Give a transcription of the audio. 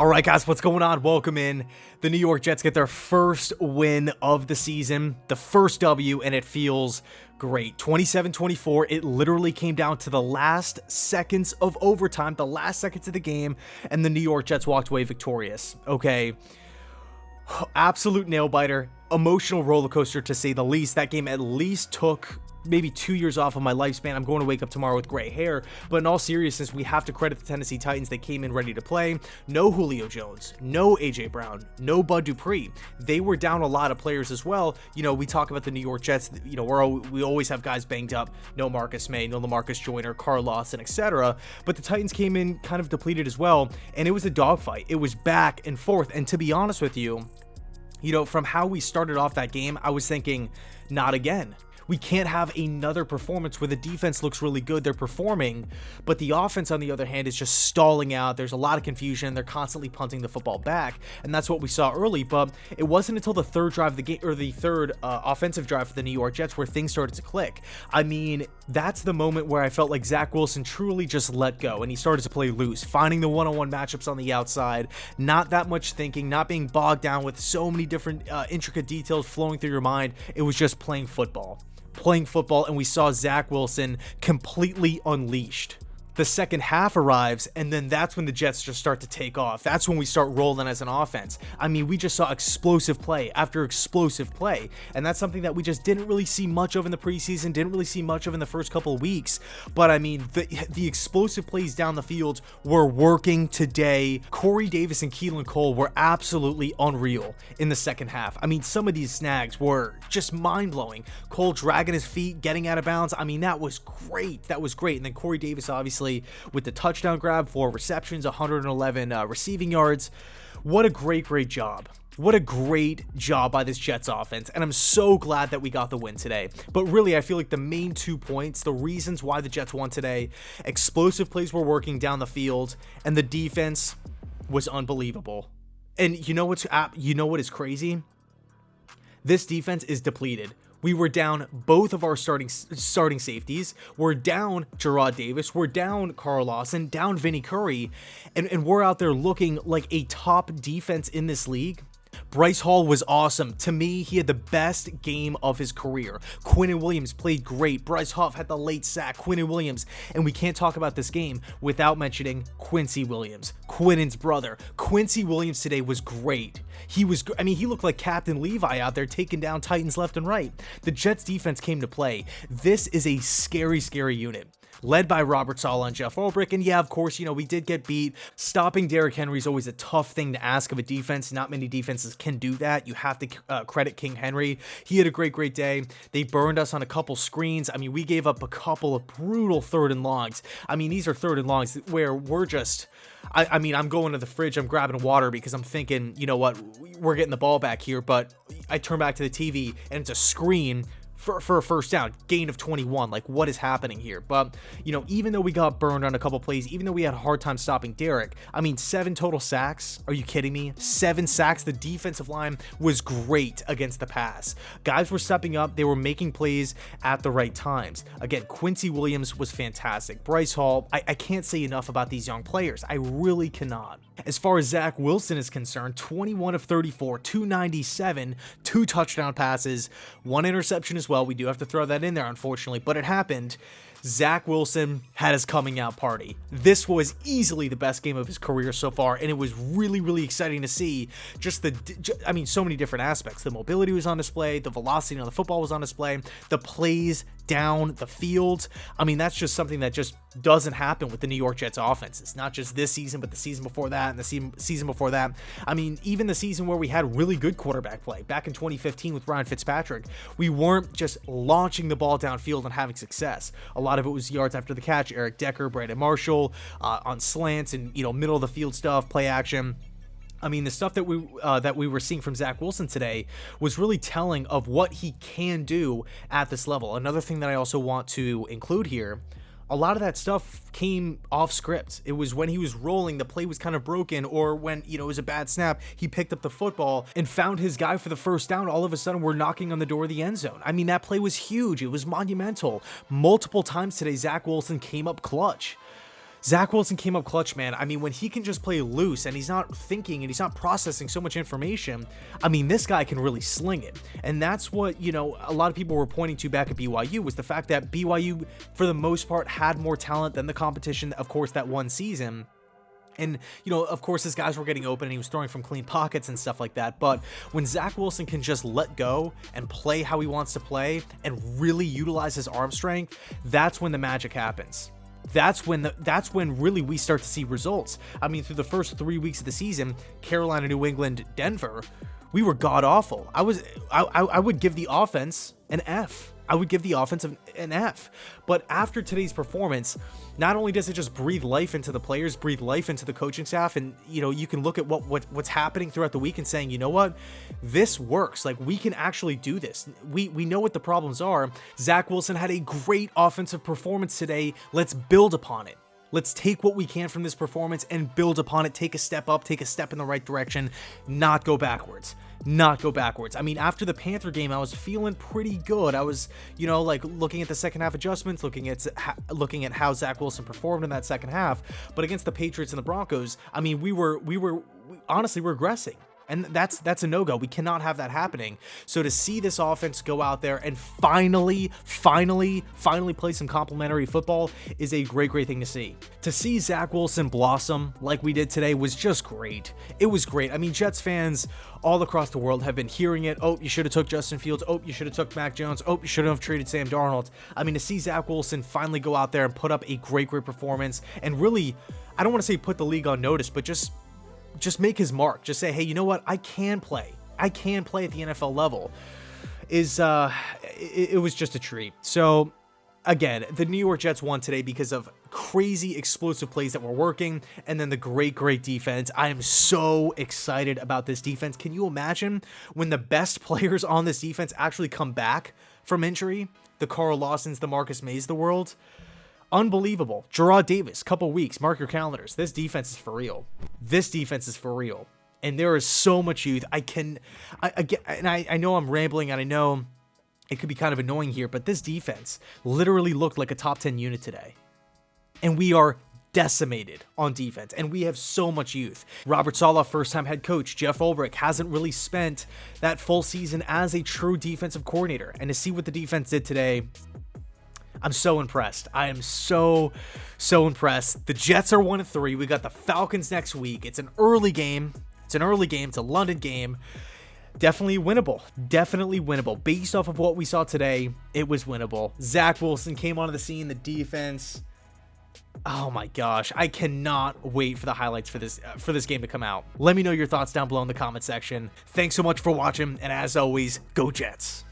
All right, guys, what's going on? Welcome in. The New York Jets get their first win of the season, the first W, and it feels great. 27-24, it literally came down to the last seconds of overtime, the last seconds of the game, and the New York Jets walked away victorious. Okay, absolute nail-biter, emotional roller coaster to say the least. That game at least took maybe 2 years off of my lifespan. I'm going to wake up tomorrow with gray hair, but in all seriousness, we have to credit the Tennessee Titans. They came in ready to play. No Julio Jones, no AJ Brown, no Bud Dupree. They were down a lot of players as well. You know, we talk about the New York Jets, you know, we always have guys banged up. No Marcus May, no LaMarcus Joyner, Carl Lawson, etc. But the Titans came in kind of depleted as well, and it was a dogfight. It was back and forth, and to be honest with you, from how we started off that game, I was thinking, not again. We can't have another performance where the defense looks really good, they're performing, but the offense, on the other hand, is just stalling out. There's a lot of confusion. They're constantly punting the football back, and that's what we saw early. But it wasn't until the third drive of the game, or the third offensive drive for the New York Jets, where things started to click. I mean, that's the moment where I felt like Zach Wilson truly just let go, and he started to play loose, finding the one-on-one matchups on the outside, not that much thinking, not being bogged down with so many different intricate details flowing through your mind. It was just playing football, and we saw Zach Wilson completely unleashed. The second half arrives, and then that's when the Jets just start to take off. That's when we start rolling as an offense. I mean, we just saw explosive play after explosive play, and that's something that we just didn't really see much of in the preseason, didn't really see much of in the first couple of weeks. But I mean, the explosive plays down the field were working today. Corey Davis and Keelan Cole were absolutely unreal in the second half. I mean, some of these snags were just mind-blowing. Cole dragging his feet, getting out of bounds. I mean, that was great. That was great. And then Corey Davis, obviously, with the touchdown grab, 4 receptions, 111 receiving yards. What a great job. What a great job by this Jets offense, and I'm so glad that we got the win today. But really, I feel like the main 2 points, the reasons why the Jets won today: explosive plays were working down the field, and the defense was unbelievable. And you know what is crazy? This defense is depleted. We were down both of our starting safeties. We're down Jarrad Davis. We're down Carl Lawson, down Vinny Curry, and we're out there looking like a top defense in this league. Bryce Hall was awesome. To me, he had the best game of his career. Quinnen Williams played great. Bryce Huff had the late sack. Quinnen Williams. And we can't talk about this game without mentioning Quincy Williams, Quinnen's brother. Quincy Williams today was great. He looked like Captain Levi out there taking down Titans left and right. The Jets defense came to play. This is a scary unit, led by Robert Saleh and Jeff Ulbrich. And yeah, of course, we did get beat. Stopping Derrick Henry is always a tough thing to ask of a defense. Not many defenses can do that. You have to credit King Henry. He had a great day. They burned us on a couple screens. I mean, we gave up a couple of brutal 3rd and longs. I mean, these are 3rd and longs where we're just... I'm going to the fridge, I'm grabbing water because I'm thinking, you know what, we're getting the ball back here, but I turn back to the TV and it's a screen for a first down, gain of 21. Like, what is happening here? But, even though we got burned on a couple plays, even though we had a hard time stopping Derrick, 7 total sacks. Are you kidding me? 7 sacks. The defensive line was great against the pass. Guys were stepping up. They were making plays at the right times. Again, Quincy Williams was fantastic. Bryce Hall, I can't say enough about these young players. I really cannot. As far as Zach Wilson is concerned, 21 of 34, 297, 2 touchdown passes, 1 interception as well. We do have to throw that in there, unfortunately, but it happened. Zach Wilson had his coming out party. This was easily the best game of his career so far, and it was really exciting to see. So many different aspects. The mobility was on display, the velocity on the football was on display, the plays down the field. That's just something that just doesn't happen with the New York Jets offense. It's not just this season, but the season before that and the season before that. Even the season where we had really good quarterback play back in 2015 with Ryan Fitzpatrick, we weren't just launching the ball downfield and having success. A lot of it was yards after the catch. Eric Decker, Brandon Marshall on slants and middle of the field stuff, play action. The stuff that we were seeing from Zach Wilson today was really telling of what he can do at this level. Another thing that I also want to include here, a lot of that stuff came off script. It was when he was rolling, the play was kind of broken, or when, it was a bad snap, he picked up the football and found his guy for the first down. All of a sudden, we're knocking on the door of the end zone. That play was huge. It was monumental. Multiple times today, Zach Wilson came up clutch. Zach Wilson came up clutch, man. I mean, when he can just play loose and he's not thinking and he's not processing so much information, I mean, this guy can really sling it. And that's what, you know, a lot of people were pointing to back at BYU, was the fact that BYU, for the most part, had more talent than the competition, of course, that one season. And, you know, of course, his guys were getting open and he was throwing from clean pockets and stuff like that. But when Zach Wilson can just let go and play how he wants to play and really utilize his arm strength, that's when the magic happens. That's when really we start to see results. I mean, through the first 3 weeks of the season, Carolina, New England, Denver, we were god awful. I would give the offense an F. I would give the offense an F. But after today's performance, not only does it just breathe life into the players, breathe life into the coaching staff, and, you know, you can look at what's happening throughout the week and saying, you know what, this works. Like, we can actually do this. We know what the problems are. Zach Wilson had a great offensive performance today. Let's build upon it. Let's take what we can from this performance and build upon it, take a step up, take a step in the right direction, not go backwards. I mean, after the Panther game, I was feeling pretty good. I was, you know, like looking at the second half adjustments, looking at how Zach Wilson performed in that second half. But against the Patriots and the Broncos, I mean, we were honestly regressing. And that's a no-go. We cannot have that happening. So to see this offense go out there and finally play some complimentary football is a great thing to see. To see Zach Wilson blossom like we did today was just great. It was great. I mean, Jets fans all across the world have been hearing it. Oh, you should have took Justin Fields. Oh, you should have took Mac Jones. Oh, you shouldn't have traded Sam Darnold. I mean, to see Zach Wilson finally go out there and put up a great performance and really, I don't want to say put the league on notice, but just make his mark. Just say, hey, you know what? I can play at the NFL level. It was just a treat. So again, the New York Jets won today because of crazy explosive plays that were working, and then the great defense. I am so excited about this defense. Can you imagine when the best players on this defense actually come back from injury? The Carl Lawsons, the Marcus Mays of the world. Unbelievable. Jarrad Davis, couple weeks, mark your calendars. This defense is for real. And there is so much youth. I know I'm rambling, and I know it could be kind of annoying here, but this defense literally looked like a top 10 unit today. And we are decimated on defense, and we have so much youth. Robert Saleh, first-time head coach. Jeff Ulbrich hasn't really spent that full season as a true defensive coordinator. And to see what the defense did today, I'm so impressed. I am so impressed. The Jets are 1-3. We got the Falcons next week. It's an early game. It's a London game. Definitely winnable. Based off of what we saw today, it was winnable. Zach Wilson came onto the scene. The defense. Oh my gosh. I cannot wait for the highlights for this game to come out. Let me know your thoughts down below in the comment section. Thanks so much for watching. And as always, go Jets.